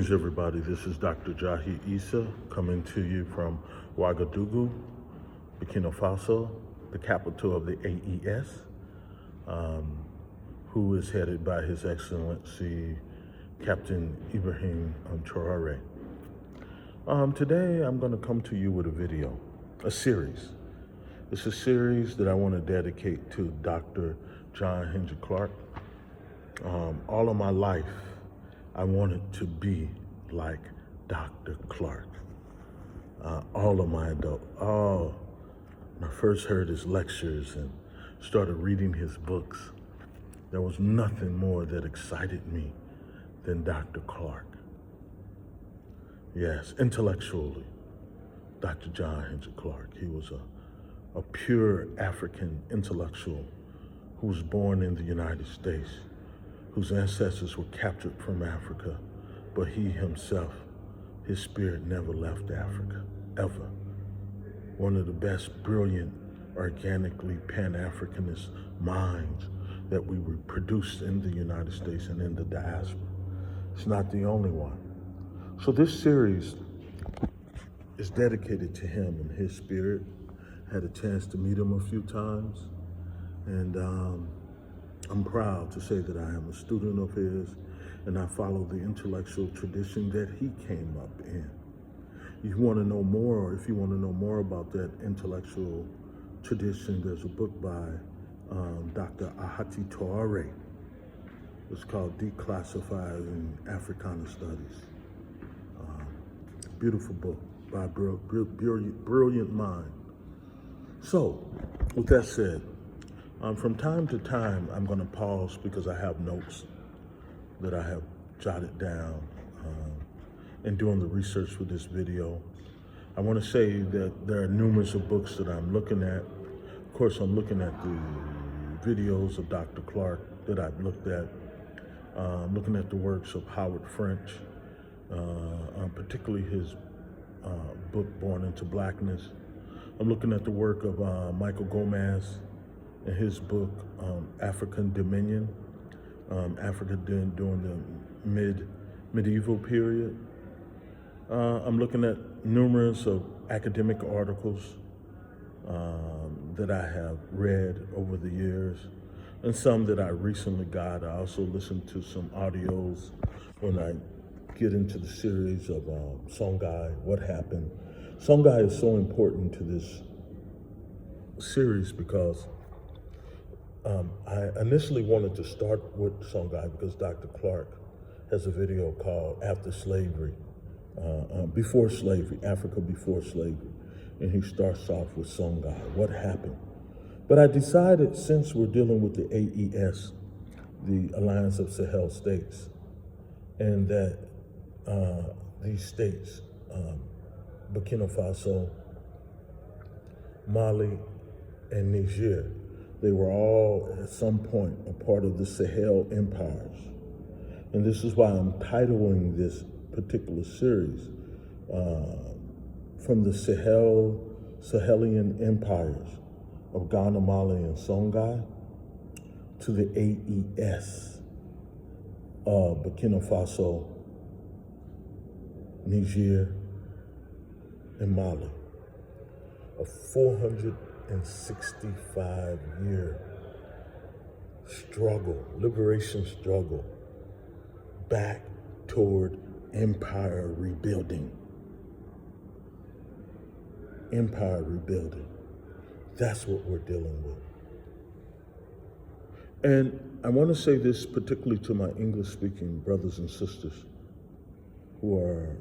Greetings, everybody. This is Dr. Jahi Issa coming to you from Ouagadougou, Burkina Faso, the capital of the AES, who is headed by His Excellency Captain Ibrahim Traore. Today, I'm going to come to you with a video, a series. It's a series that I want to dedicate to Dr. John Henry Clarke. All of my life, I wanted to be like Dr. Clarke. All of my when I first heard his lectures and started reading his books, there was nothing more that excited me than Dr. Clarke. Yes, intellectually, Dr. John Henry Clarke. He was a pure African intellectual who was born in the United States, whose ancestors were captured from Africa, but he himself, his spirit never left Africa, ever. One of the best, brilliant, organically Pan-Africanist minds that we produced in the United States and in the diaspora. It's not the only one. So this series is dedicated to him and his spirit. Had a chance to meet him a few times, and I'm proud to say that I am a student of his, and I follow the intellectual tradition that he came up in. If you want to know more, or if you want to know more about that intellectual tradition, there's a book by Dr. Ahati Traore. It's called Declassifying Africana Studies. Beautiful book by a brilliant mind. So, with that said, from time to time, I'm going to pause because I have notes that I have jotted down in doing the research for this video. I want to say that there are numerous of books that I'm looking at. Of course, I'm looking at the videos of Dr. Clarke that I've looked at. I'm looking at the works of Howard French, particularly his book, Born into Blackness. I'm looking at the work of Michael Gomez in his book, African Dominion, Africa during the medieval period. I'm looking at numerous of academic articles that I have read over the years, and some that I recently got. I also listened to some audios when I get into the series of Songhai, What Happened. Songhai is so important to this series because I initially wanted to start with Songhai because Dr. Clarke has a video called After Slavery, Before Slavery, Africa Before Slavery. And he starts off with Songhai, What Happened? But I decided, since we're dealing with the AES, the Alliance of Sahel States, and that these states, Burkina Faso, Mali, and Niger, they were all at some point a part of the Sahel Empires. And this is why I'm titling this particular series from the Sahelian Empires of Ghana, Mali, and Songhai to the AES of Burkina Faso, Niger, and Mali. A 465-year struggle, liberation struggle, back toward empire rebuilding. Empire rebuilding. That's what we're dealing with. And I want to say this particularly to my English-speaking brothers and sisters who are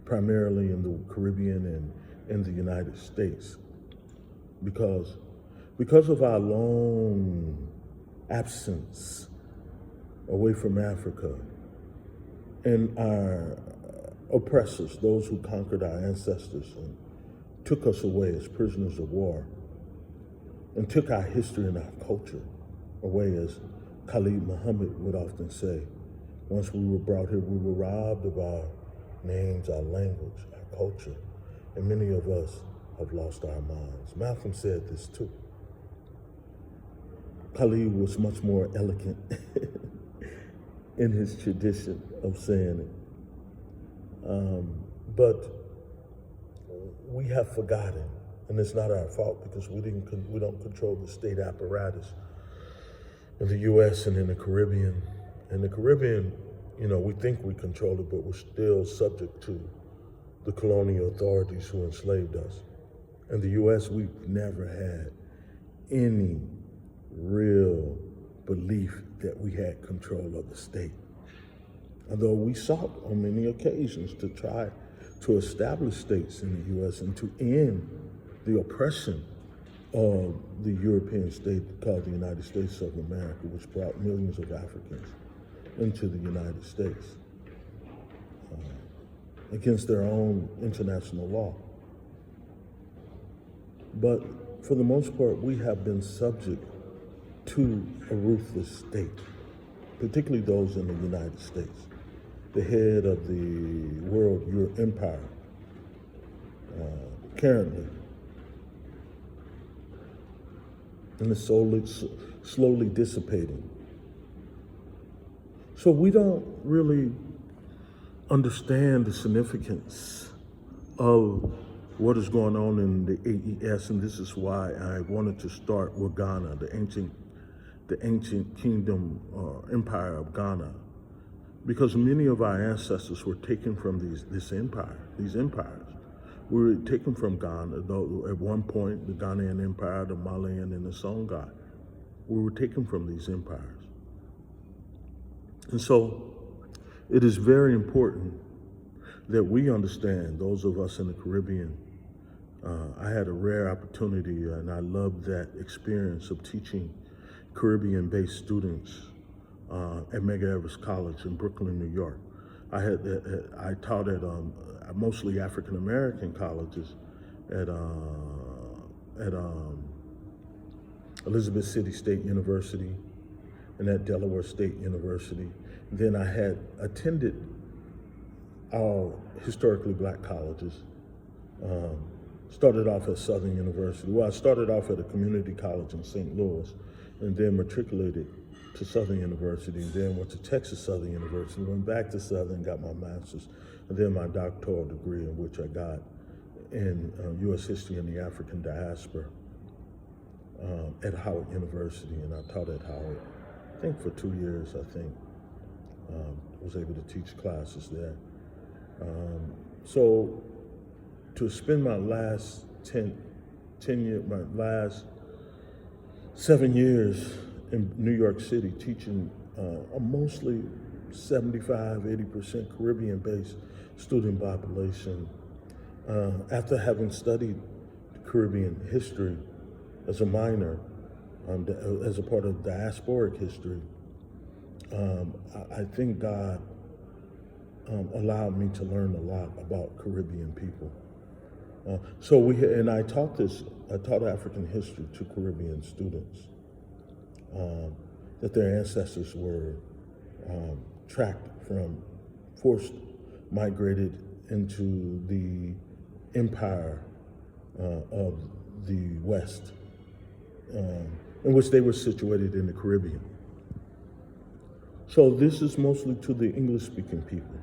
primarily in the Caribbean and in the United States, because of our long absence away from Africa and our oppressors, those who conquered our ancestors and took us away as prisoners of war and took our history and our culture away, as Khalid Muhammad would often say. Once we were brought here, we were robbed of our names, our language, our culture, and many of us have lost our minds. Malcolm said this too. Khalid was much more elegant in his tradition of saying it. But we have forgotten, and it's not our fault because we don't control the state apparatus in the U.S. and in the Caribbean. In the Caribbean, we think we control it, but we're still subject to the colonial authorities who enslaved us. In the U.S., we've never had any real belief that we had control of the state. Although we sought on many occasions to try to establish states in the U.S. and to end the oppression of the European state called the United States of America, which brought millions of Africans into the United States against their own international law. But for the most part, we have been subject to a ruthless state, particularly those in the United States. The head of the world empire currently, and it's slowly dissipating. So we don't really understand the significance of what is going on in the AES, and this is why I wanted to start with Ghana, the ancient kingdom empire of Ghana, because many of our ancestors were taken from these empires. We were taken from Ghana, though at one point, the Ghanaian Empire, the Malian, and the Songhai. We were taken from these empires. And so it is very important that we understand, those of us in the Caribbean. I had a rare opportunity, and I loved that experience of teaching Caribbean-based students at Medgar Evers College in Brooklyn, New York. I taught at mostly African-American colleges at Elizabeth City State University and at Delaware State University. Then I had attended our historically black colleges. Started off at Southern University. Well, I started off at a community college in St. Louis, and then matriculated to Southern University, and then went to Texas Southern University, went back to Southern, got my master's, and then my doctoral degree, in which I got in U.S. history and the African diaspora at Howard University, and I taught at Howard, I think for 2 years, was able to teach classes there. So to spend my last 7 years in New York City teaching a mostly 75-80% Caribbean-based student population, after having studied Caribbean history as a minor, as a part of diasporic history, I think God allowed me to learn a lot about Caribbean people. I taught African history to Caribbean students, that their ancestors were migrated into the empire of the West, in which they were situated in the Caribbean. So this is mostly to the English-speaking people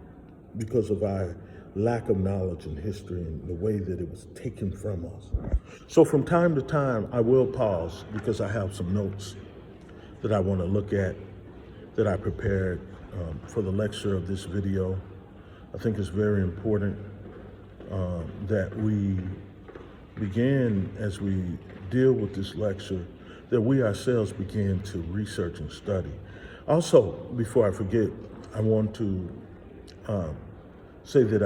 because of our lack of knowledge in history and the way that it was taken from us. So from time to time, I will pause because I have some notes that I want to look at that I prepared for the lecture of this video. I think it's very important that we begin, as we deal with this lecture, that we ourselves begin to research and study. Also, before I forget, I want to say that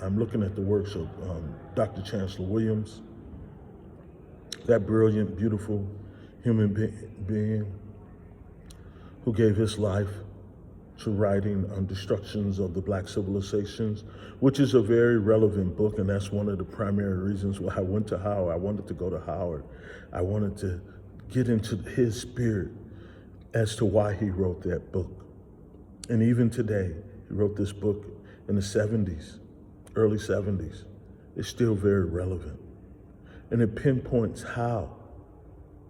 I'm looking at the works of Dr. Chancellor Williams, that brilliant, beautiful human being who gave his life to writing on destructions of the Black civilizations, which is a very relevant book, and that's one of the primary reasons why I went to Howard. I wanted to go to Howard. I wanted to get into his spirit as to why he wrote that book. And even today, he wrote this book in the 70s, early 70s. It's still very relevant. And it pinpoints how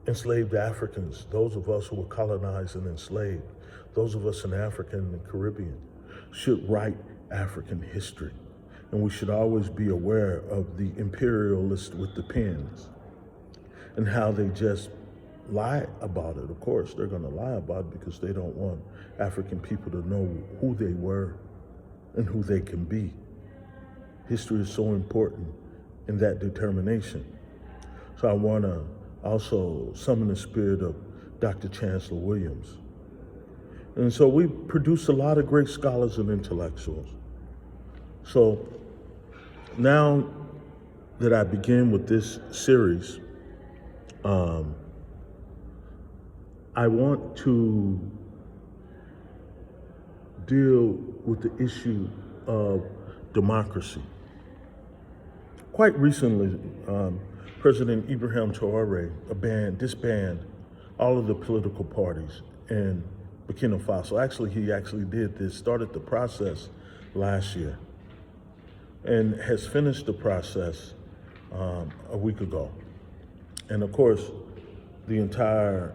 enslaved Africans, those of us who were colonized and enslaved, those of us in Africa and the Caribbean, should write African history. And we should always be aware of the imperialists with the pens and how they just lie about it. Of course, they're going to lie about it because they don't want African people to know who they were and who they can be. History is so important in that determination. So I want to also summon the spirit of Dr. Chancellor Williams. And so we produce a lot of great scholars and intellectuals. So now that I begin with this series, I want to deal with the issue of democracy. Quite recently, President Ibrahim Traoré disbanded all of the political parties in Burkina Faso. Actually, he did this, started the process last year, and has finished the process a week ago. And of course, the entire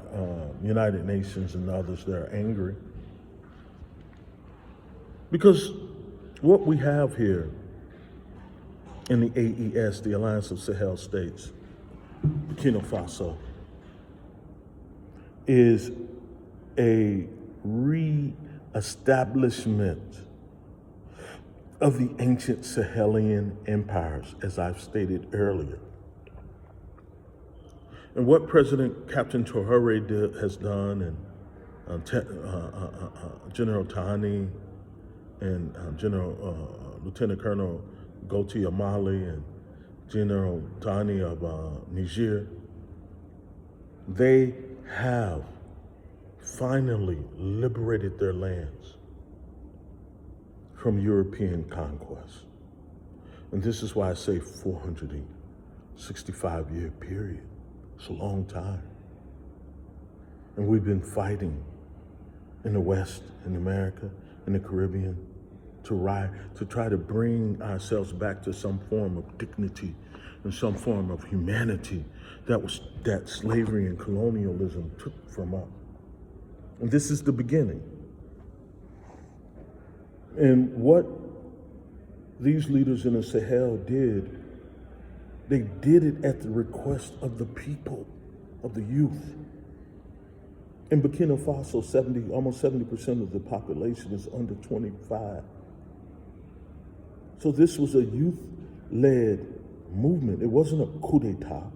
United Nations and others, they're angry. Because what we have here in the AES, the Alliance of Sahel States, Burkina Faso, is a re-establishment of the ancient Sahelian Empires, as I've stated earlier. And what President Captain Traoré has done, and General Tani, and Lieutenant Colonel Goti of Mali, and General Tani of Niger, they have finally liberated their lands from European conquest. And this is why I say 465-year period. It's a long time. And we've been fighting in the West, in America, in the Caribbean, to try to bring ourselves back to some form of dignity and some form of humanity that slavery and colonialism took from us. And this is the beginning. And what these leaders in the Sahel did, they did it at the request of the people, of the youth. In Burkina Faso, almost 70% of the population is under 25. So this was a youth-led movement. It wasn't a coup d'etat.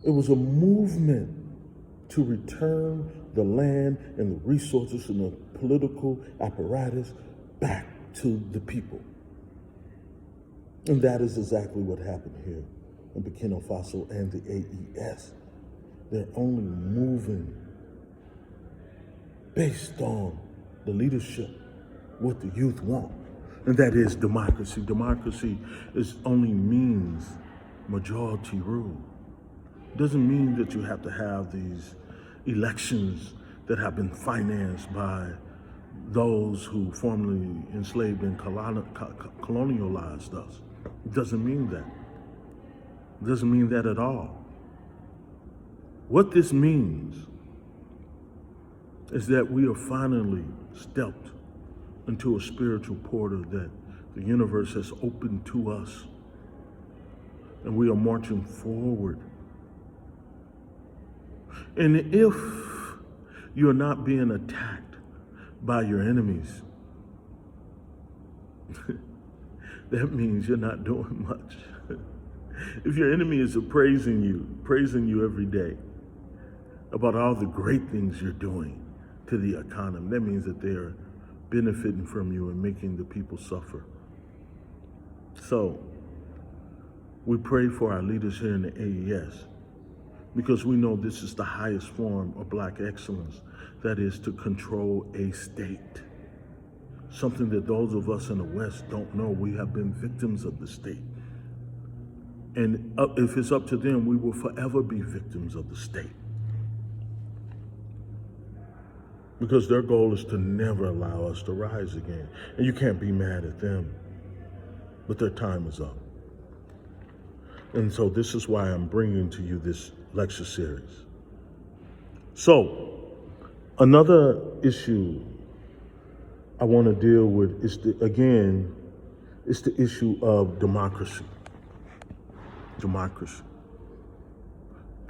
It was a movement to return the land and the resources and the political apparatus back to the people. And that is exactly what happened here in Burkina Faso and the AES. They're only moving based on the leadership, what the youth want, and that is democracy. Democracy only means majority rule. It doesn't mean that you have to have these elections that have been financed by those who formerly enslaved and colonialized us. It doesn't mean that. It doesn't mean that at all. What this means is that we are finally stepped into a spiritual portal that the universe has opened to us, and we are marching forward. And if you're not being attacked by your enemies, that means you're not doing much. If your enemy is praising you every day about all the great things you're doing to the economy, that means that they're benefiting from you and making the people suffer. So we pray for our leaders here in the AES, because we know this is the highest form of Black excellence, that is to control a state. Something that those of us in the West don't know. We have been victims of the state. And if it's up to them, we will forever be victims of the state. Because their goal is to never allow us to rise again. And you can't be mad at them, but their time is up. And so this is why I'm bringing to you this lecture series. So, another issue I want to deal with is it's the issue of democracy. Democracy.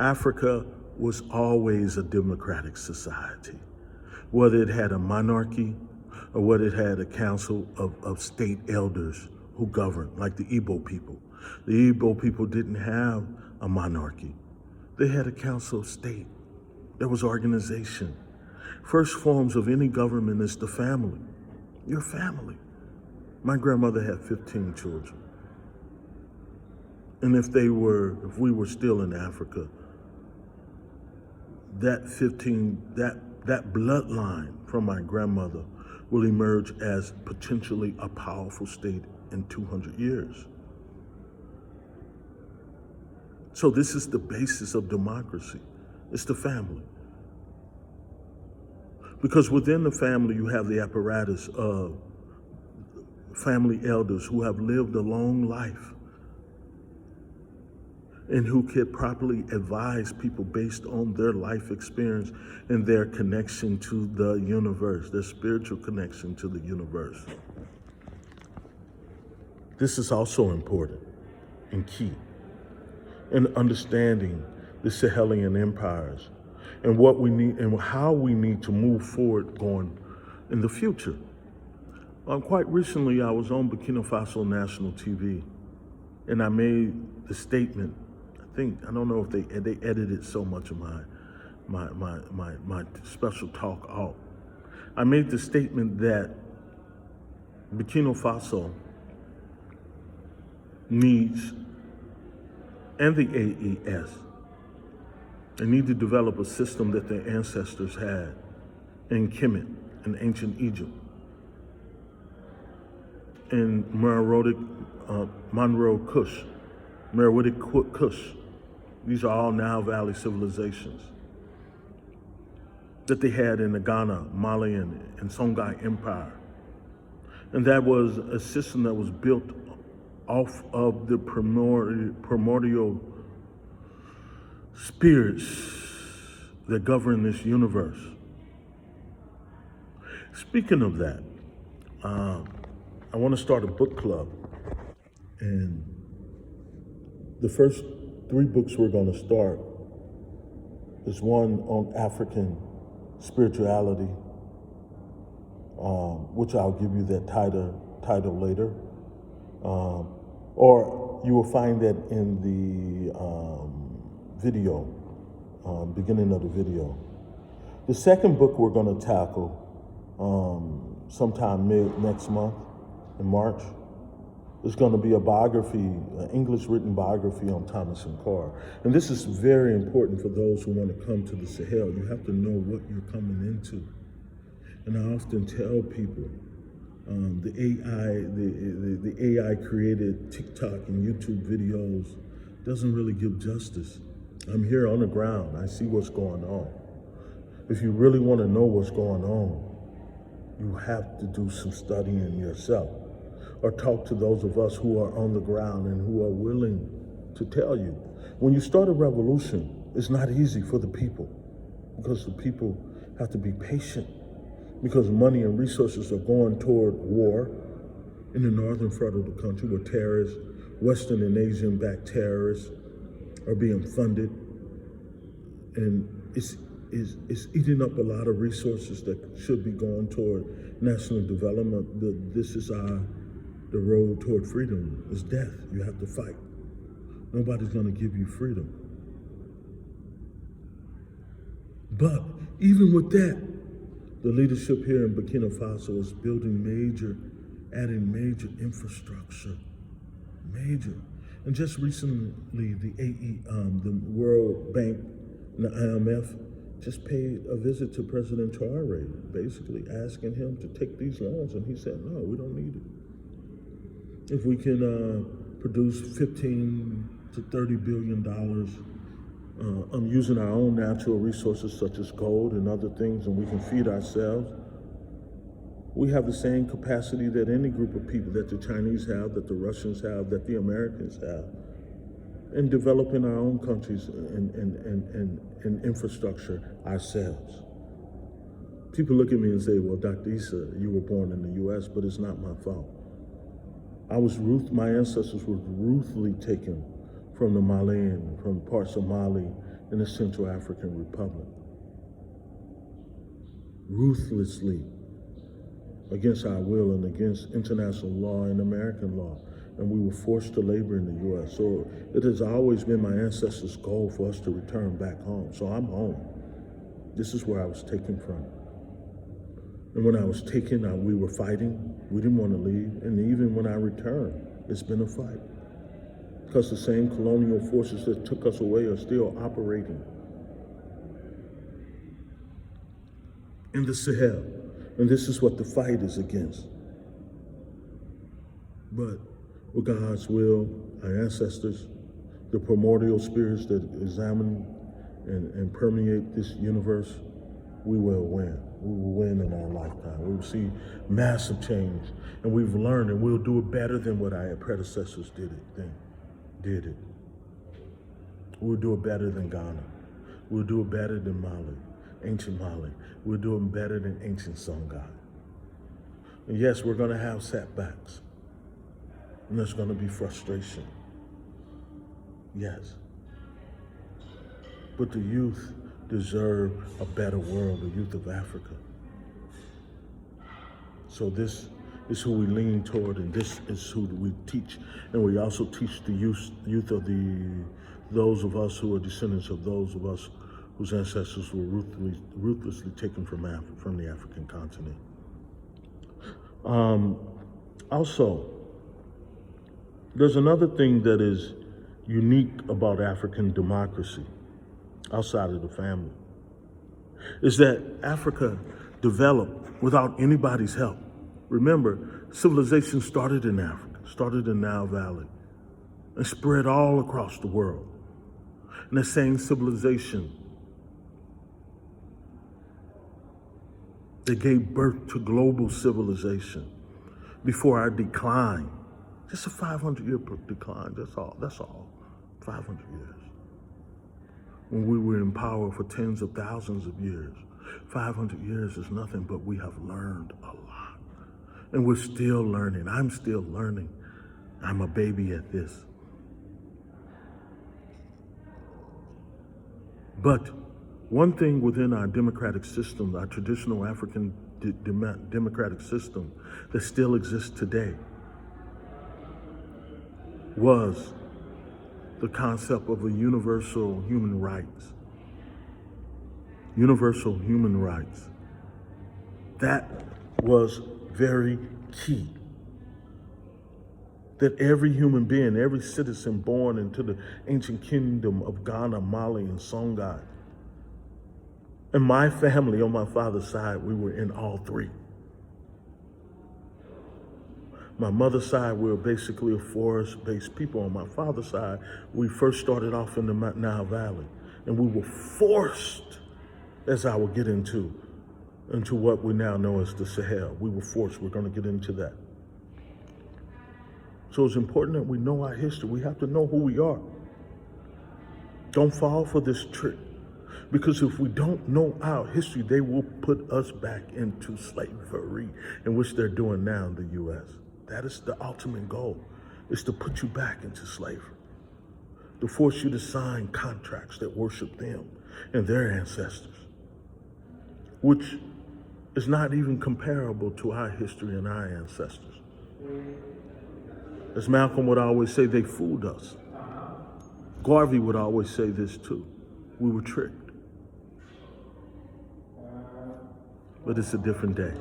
Africa was always a democratic society, whether it had a monarchy or whether it had a council of state elders who governed, like the Igbo people. The Igbo people didn't have a monarchy. They had a council of state. There was organization. First forms of any government is the family, your family. My grandmother had 15 children. And if we were still in Africa, that bloodline from my grandmother will emerge as potentially a powerful state in 200 years. So this is the basis of democracy. It's the family. Because within the family, you have the apparatus of family elders who have lived a long life and who could properly advise people based on their life experience and their connection to the universe, their spiritual connection to the universe. This is also important and key in understanding the Sahelian Empires and what we need and how we need to move forward going in the future. Quite recently, I was on Burkina Faso national TV, and I made the statement. I don't know if they edited so much of my special talk out. I made the statement that Burkina Faso needs, and the AES, they need to develop a system that their ancestors had in Kemet, in ancient Egypt, in Meroitic Kush. These are all Nile Valley civilizations that they had in the Ghana, Malian, and Songhai Empire. And that was a system that was built off of the primordial spirits that govern this universe. Speaking of that, I want to start a book club. And the first 3 books we're going to start is one on African spirituality, which I'll give you that title later. Or you will find that in the video, beginning of the video. The second book we're going to tackle sometime next month, in March, is going to be a biography, an English written biography on Thomas Sankara. And this is very important for those who want to come to the Sahel. You have to know what you're coming into. And I often tell people, the AI created TikTok and YouTube videos doesn't really give justice. I'm here on the ground. I see what's going on. If you really want to know what's going on, you have to do some studying yourself, or talk to those of us who are on the ground and who are willing to tell you. When you start a revolution, it's not easy for the people, because the people have to be patient, because money and resources are going toward war in the northern part of the country, where terrorists, Western and Asian-backed terrorists, are being funded, and it's eating up a lot of resources that should be going toward national development. This is the road toward freedom. It's death. You have to fight. Nobody's going to give you freedom. But even with that, the leadership here in Burkina Faso is adding major infrastructure, major. And just recently, the World Bank and the IMF just paid a visit to President Traore, basically asking him to take these loans, and he said, no, we don't need it. If we can produce $15 to $30 billion using our own natural resources such as gold and other things, and we can feed ourselves, we have the same capacity that any group of people, that the Chinese have, that the Russians have, that the Americans have, in developing our own countries and infrastructure ourselves. People look at me and say, well, Dr. Issa, you were born in the U.S., but it's not my fault. My ancestors were ruthlessly taken from the Malian, from parts of Mali and the Central African Republic. Ruthlessly, against our will and against international law and American law. And we were forced to labor in the U.S. So it has always been my ancestors' goal for us to return back home. So I'm home. This is where I was taken from. And when I was taken, we were fighting. We didn't want to leave. And even when I returned, it's been a fight. Because the same colonial forces that took us away are still operating in the Sahel. And this is what the fight is against. But with God's will, our ancestors, the primordial spirits that examine and permeate this universe, we will win. We will win in our lifetime. We will see massive change. And we've learned, and we'll do it better than what our predecessors did it. We'll do it better than Ghana. We'll do it better than Mali, ancient Mali. We'll do it better than ancient Songhai. And yes, we're going to have setbacks. And there's going to be frustration. Yes. But the youth deserve a better world, the youth of Africa. So this is who we lean toward, and this is who we teach. And we also teach the youth of those of us who are descendants of those of us whose ancestors were ruthlessly taken from the African continent. Also, there's another thing that is unique about African democracy, outside of the family, is that Africa developed without anybody's help. Remember, civilization started in Africa, started in Nile Valley, and spread all across the world. And that same civilization that gave birth to global civilization before our decline, just a 500-year decline, that's all, 500 years. When we were in power for tens of thousands of years, 500 years is nothing, but we have learned a lot. And we're still learning. I'm still learning. I'm a baby at this. But one thing within our democratic system, our traditional African democratic system that still exists today, was the concept of a universal human rights. Universal human rights. That was very key. That every human being, every citizen born into the ancient kingdom of Ghana, Mali, and Songhai, and my family on my father's side, we were in all three. My mother's side, we were basically a forest-based people. On my father's side, we first started off in the Nile Valley, and we were forced, as I will get into what we now know as the Sahel. We were forced. We're going to get into that. So it's important that we know our history. We have to know who we are. Don't fall for this trick. Because if we don't know our history, they will put us back into slavery, in which they're doing now in the U.S. That is the ultimate goal, is to put you back into slavery, to force you to sign contracts that worship them and their ancestors, which is not even comparable to our history and our ancestors. As Malcolm would always say, they fooled us. Garvey would always say this too. We were tricked. But it's a different day.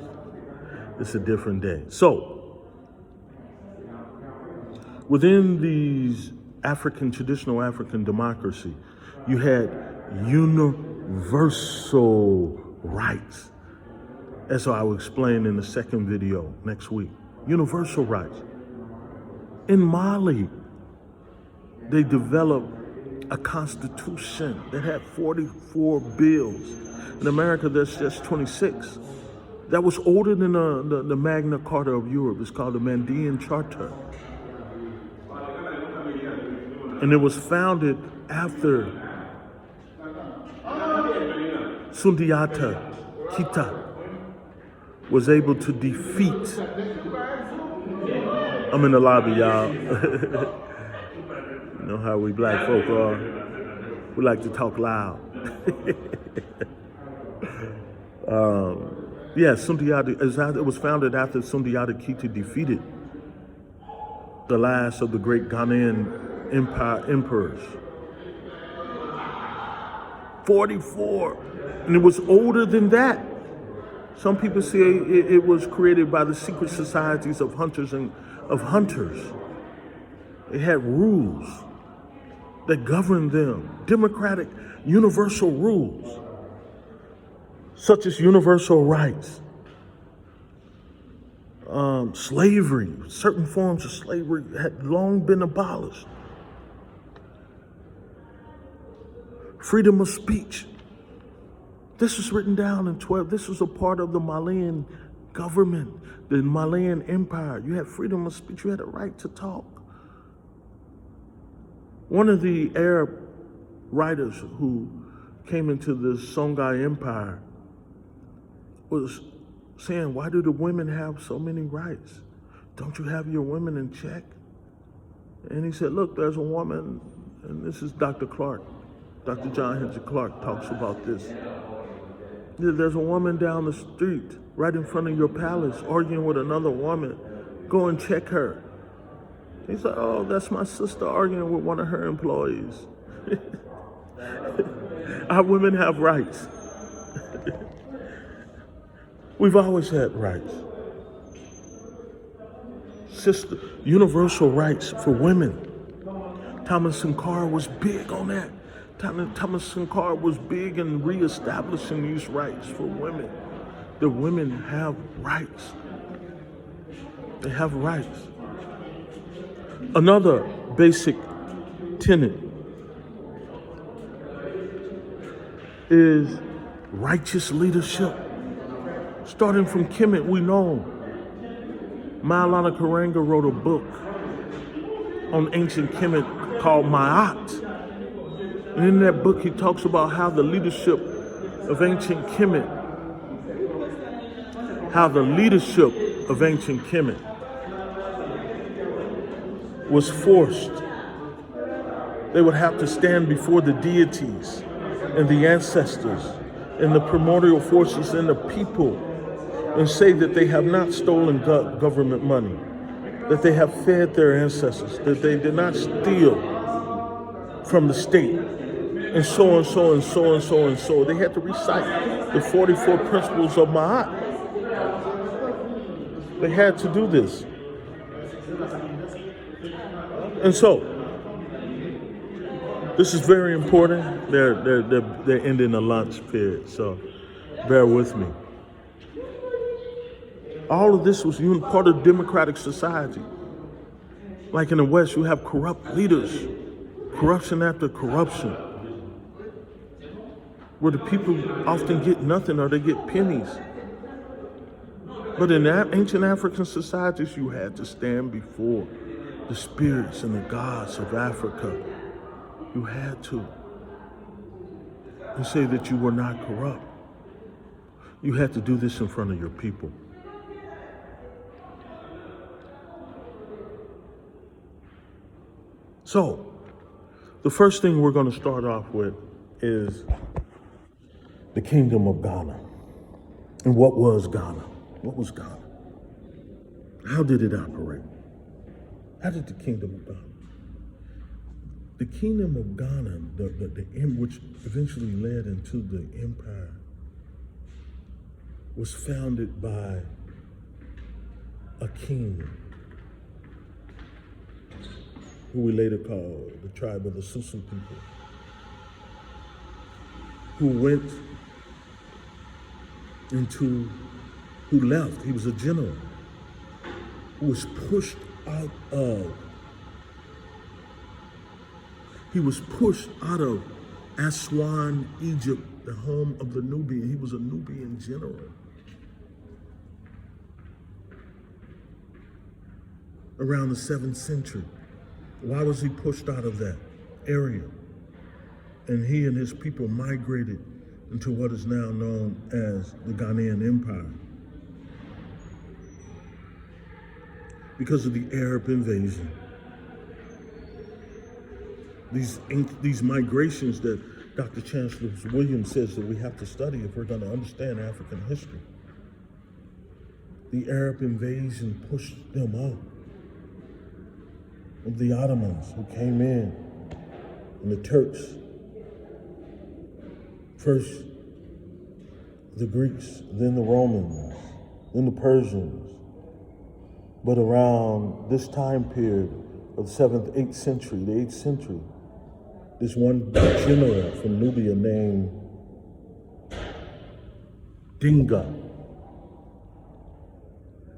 It's a different day. So, within these traditional African democracy, you had universal rights. As I will explain in the second video next week. Universal rights. In Mali, they developed a constitution that had 44 bills. In America, there's just 26. That was older than the Magna Carta of Europe. It's called the Mandean Charter. And it was founded after Sundiata Keita was able to defeat. I'm in the lobby, y'all. You know how we black folk are. We like to talk loud. Sundiata, it was founded after Sundiata Keita defeated the last of the great Ghanaian emperors. 44, and it was older than that. Some people say it was created by the secret societies of hunters and of hunters. It had rules that governed them, democratic, universal rules, such as universal rights, slavery. Certain forms of slavery had long been abolished. Freedom of speech. This was written down in 12. This was a part of the Malian government, the Malian Empire. You had freedom of speech. You had a right to talk. One of the Arab writers who came into the Songhai Empire was saying, why do the women have so many rights? Don't you have your women in check? And he said, look, there's a woman, and this is Dr. Clark. Dr. John Henry Clark talks about this. There's a woman down the street, right in front of your palace, arguing with another woman. Go and check her. He said, oh, that's my sister arguing with one of her employees. Our women have rights. We've always had rights. Universal rights for women. Thomas Sankara was big on that. Thomas Sankara was big in reestablishing these rights for women. The women have rights. They have rights. Another basic tenet is righteous leadership. Starting from Kemet, we know Maulana Karanga wrote a book on ancient Kemet called Ma'at. And in that book, he talks about how the leadership of ancient Kemet, was forced. They would have to stand before the deities and the ancestors and the primordial forces and the people and say that they have not stolen government money, that they have fed their ancestors, that they did not steal from the state, and so and so and so and so and so. They had to recite the 44 principles of Ma'at. They had to do this. And so, this is very important. They're ending the lunch period, so bear with me. All of this was part of democratic society. Like in the West, you have corrupt leaders, corruption after corruption, where the people often get nothing or they get pennies. But in ancient African societies, you had to stand before the spirits and the gods of Africa. You had to. And say that you were not corrupt. You had to do this in front of your people. So, the first thing we're going to start off with is the Kingdom of Ghana. And what was Ghana? What was Ghana? How did it operate? How did the Kingdom of Ghana? The Kingdom of Ghana, which eventually led into the empire, was founded by a king who we later called the tribe of the Susu people, who left. He was a general who was pushed out of Aswan, Egypt, the home of the Nubian. He was a Nubian general. Around the 7th century. Why was he pushed out of that area? And he and his people migrated into what is now known as the Ghanaian Empire. because of the Arab invasion. These migrations that Dr. Chancellor Williams says that we have to study if we're going to understand African history. The Arab invasion pushed them out of the Ottomans who came in, and the Turks. First the Greeks, then the Romans, then the Persians. But around this time period of the 7th, 8th century, the 8th century, this one general from Nubia named Dinga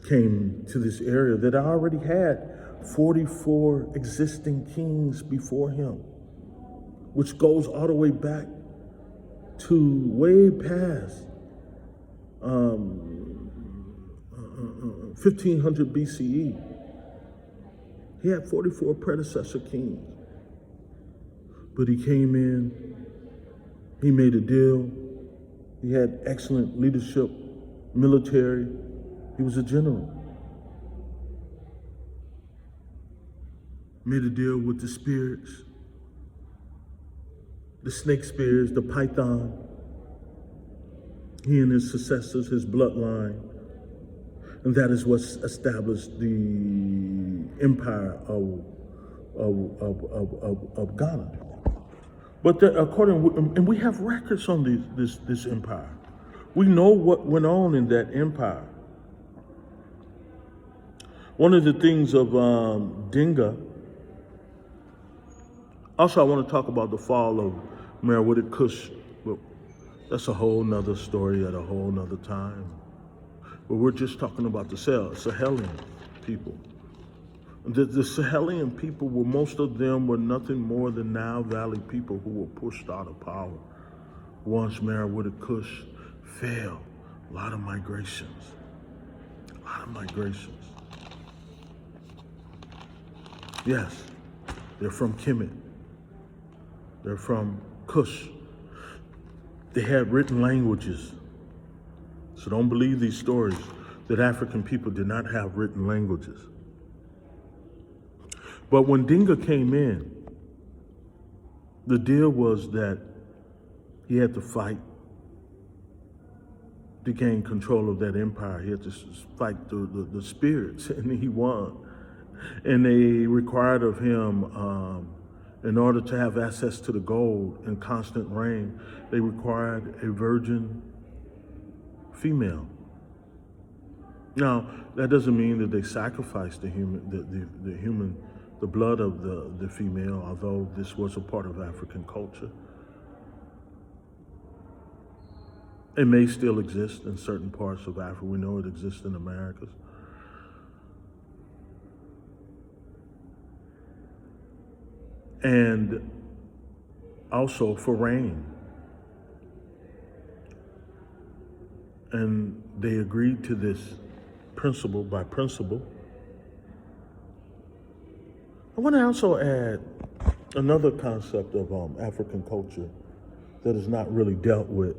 came to this area that already had 44 existing kings before him, which goes all the way back to way past 1500 BCE. He had 44 predecessor kings. But he came in, he made a deal, he had excellent leadership, military, he was a general. Made a deal with the spirits, the snake spirits, the python. He and his successors, his bloodline, and that is what established the empire of Ghana. But and we have records on this empire. We know what went on in that empire. One of the things of Dinga. Also, I want to talk about the fall of Merowitic Kush. But that's a whole nother story at a whole nother time. But we're just talking about the Sahelian people. The Sahelian people most of them were nothing more than Nile Valley people who were pushed out of power. Once Merowitic Kush fell, a lot of migrations. Yes, they're from Kemet. They're from Kush. They had written languages. So don't believe these stories that African people did not have written languages. But when Dinga came in, the deal was that he had to fight to gain control of that empire. He had to fight the spirits, and he won. And they required of him, in order to have access to the gold and constant rain, they required a virgin female. Now, that doesn't mean that they sacrificed the blood of the female, although this was a part of African culture. It may still exist in certain parts of Africa. We know it exists in Americas. And also for rain. And they agreed to this principle by principle. I want to also add another concept of African culture that is not really dealt with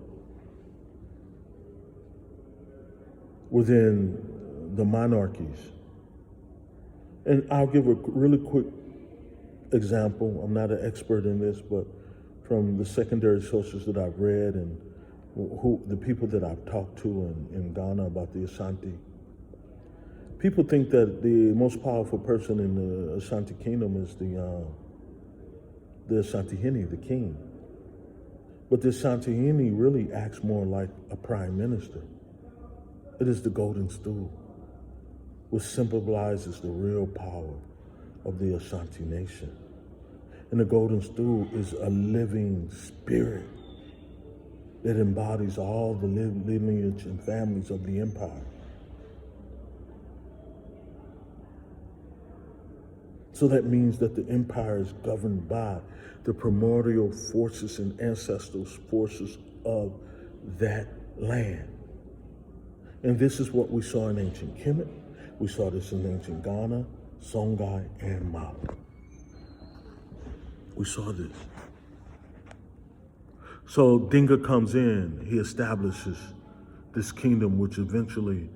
within the monarchies. And I'll give a really quick example. I'm not an expert in this, but from the secondary sources that I've read and the people that I've talked to in Ghana about the Ashanti, people think that the most powerful person in the Ashanti kingdom is the Asantehene, the king. But the Asantehene really acts more like a prime minister. It is the golden stool, which symbolizes the real power of the Ashanti nation. And the golden stool is a living spirit that embodies all the lineage and families of the empire. So that means that the empire is governed by the primordial forces and ancestral forces of that land. And this is what we saw in ancient Kemet. We saw this in ancient Ghana, Songhai, and Mali. We saw this. So Dinga comes in, he establishes this kingdom, which eventually,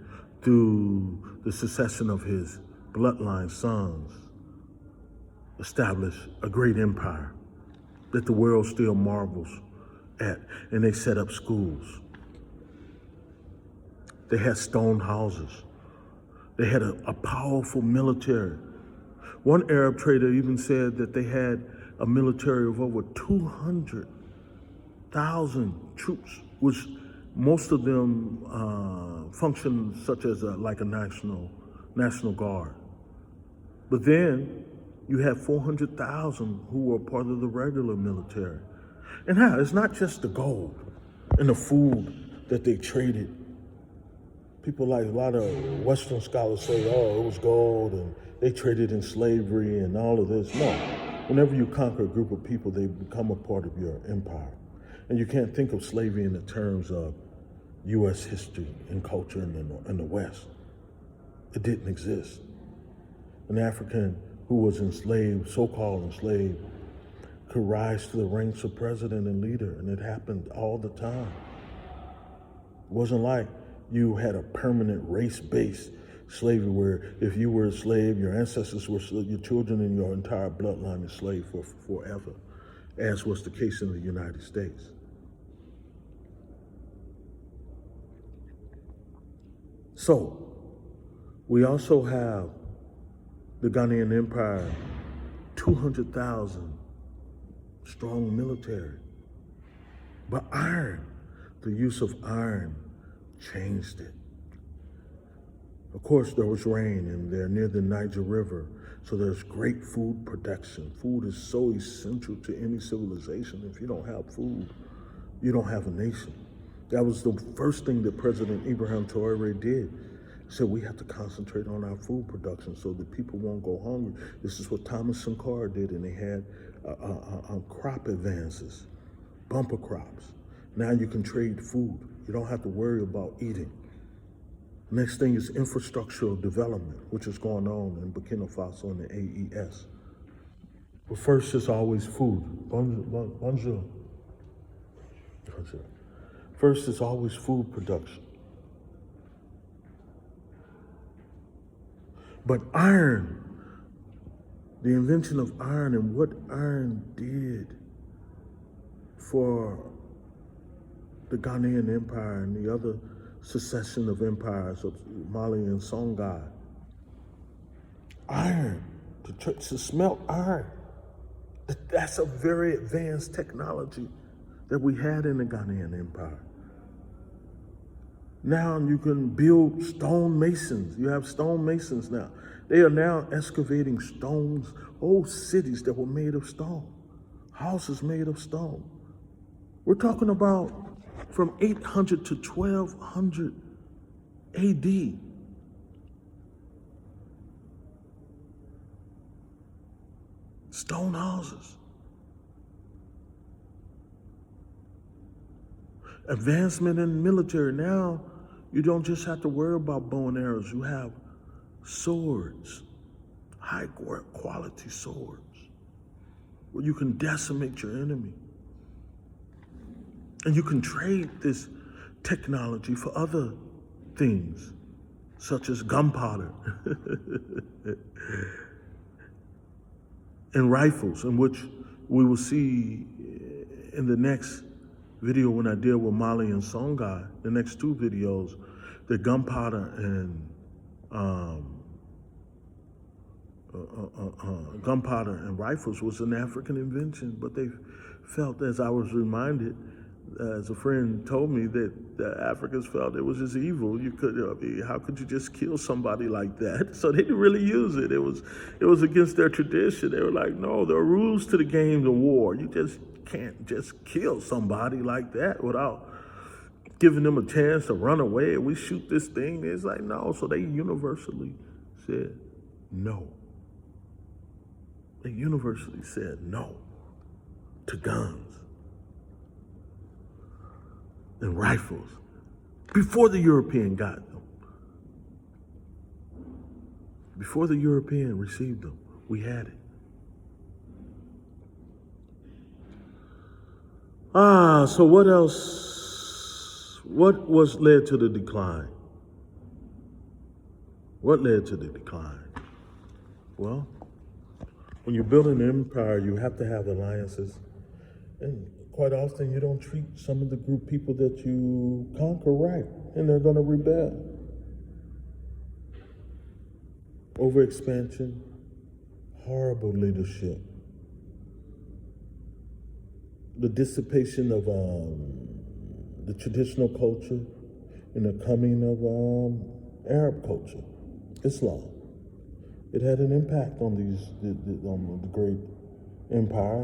through the succession of his bloodline sons establish a great empire that the world still marvels at, and they set up schools. They had stone houses. They had a powerful military. One Arab trader even said that they had a military of over 200,000 troops, which most of them function such as like a national guard. But then you have 400,000 who were part of the regular military. And how? It's not just the gold and the food that they traded. People like a lot of Western scholars say, oh, it was gold and they traded in slavery and all of this. No. Whenever you conquer a group of people, they become a part of your empire. And you can't think of slavery in the terms of U.S. history and culture in the West. It didn't exist. An African who was enslaved, so-called enslaved, could rise to the ranks of president and leader, and it happened all the time. It wasn't like you had a permanent race-based slavery where if you were a slave, your ancestors were, your children and your entire bloodline is slave for forever, as was the case in the United States. So, we also have the Ghanaian Empire, 200,000 strong military. But iron, the use of iron changed it. Of course, there was rain and they're near the Niger River, so there's great food production. Food is so essential to any civilization. If you don't have food, you don't have a nation. That was the first thing that President Ibrahim Traore did. He said, we have to concentrate on our food production so that people won't go hungry. This is what Thomas Sankara did, and they had crop advances, bumper crops. Now you can trade food. You don't have to worry about eating. Next thing is infrastructural development, which is going on in Burkina Faso and the AES. But first, it's always food. Bonjour. First, it's always food production. But iron, the invention of iron and what iron did for the Ghanaian Empire and the other succession of empires of Mali and Songhai. Iron, to smelt iron. That's a very advanced technology that we had in the Ghanaian Empire. Now you can build stone masons. You have stone masons now. They are now excavating stones, old cities that were made of stone, houses made of stone. We're talking about from 800 to 1200 AD. Stone houses. Advancement in military. Now, you don't just have to worry about bow and arrows. You have swords, high quality swords, where you can decimate your enemy. And you can trade this technology for other things, such as gunpowder and rifles, in which we will see in the next video when I deal with Mali and Songhai, the next two videos, that gunpowder and rifles was an African invention, but they felt, as I was reminded, as a friend told me, that the Africans felt it was just evil. How could you just kill somebody like that? So they didn't really use it. It was against their tradition. They were like, no, there are rules to the games of war. You just can't just kill somebody like that without giving them a chance to run away. We shoot this thing. It's like, no. So they universally said no. They universally said no to guns and rifles before the European got them. Before the European received them, we had it. So what else? What led to the decline? What led to the decline? Well, when you build an empire, you have to have alliances. And quite often, you don't treat some of the group people that you conquer right, and they're going to rebel. Overexpansion, horrible leadership, the dissipation of the traditional culture and the coming of Arab culture, Islam. It had an impact on the great empire.